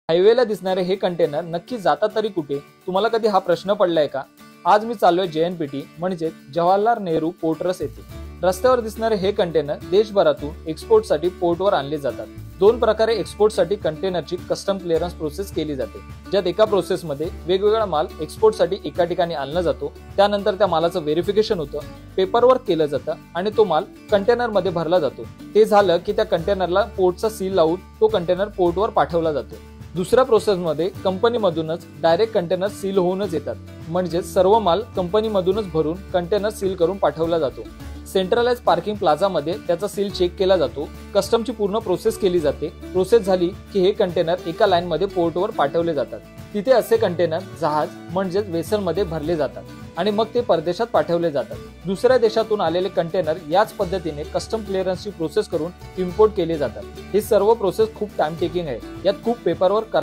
हायवेला दिसणारे हे कंटेनर नक्की जातात तरी कुठे? तुम्हाला कधी हा प्रश्न पडलाय का? आज मी चाललोय JNPT म्हणजे जवाहरलाल नेहरू पोर्ट ट्रस्ट येथे. रस्त्यावर दिसणारे हे कंटेनर देशभरातून एक्सपोर्टसाठी पोर्टवर आणले जातात. दोन प्रकारे एक्सपोर्टसाठी कंटेनरची कस्टम क्लिअरन्स प्रोसेस केली जाते, ज्यात एका प्रोसेसमध्ये वेगवेगळा माल एक्सपोर्टसाठी एका ठिकाणी आणला जातो. त्यानंतर त्या मालाचं व्हेरिफिकेशन होतं, पेपरवर्क केलं जातं आणि तो माल कंटेनरमध्ये भरला जातो. ते झालं की त्या कंटेनरला पोर्टचा सील लावून तो कंटेनर पोर्टवर पाठवला जातो. दुसऱ्या प्रोसेसमध्ये कंपनीमधूनच डायरेक्ट कंटेनर सील होऊनच येतात, म्हणजे सर्व माल कंपनीमधूनच भरून कंटेनर सील करून पाठवला जातो. सेंट्रलाइज पार्किंग प्लाझामध्ये त्याचा सील चेक केला जातो. कस्टमची पूर्ण प्रोसेस केली जाते. प्रोसेस झाली की हे कंटेनर एका लाईनमध्ये पोर्टवर पाठवले जातात. तिथे असे कंटेनर जहाज म्हणजेच वेसलमध्ये भरले जातात आणि मग ते परदेशात पाठवले जातात. दुसऱ्या देशातून आलेले कंटेनर याच पद्धतीने कस्टम क्लिअरन्सची प्रोसेस करून इम्पोर्ट केले जातात. ही सर्व प्रोसेस खूप टाइम टेकिंग आहे. यात खूप पेपरवर्क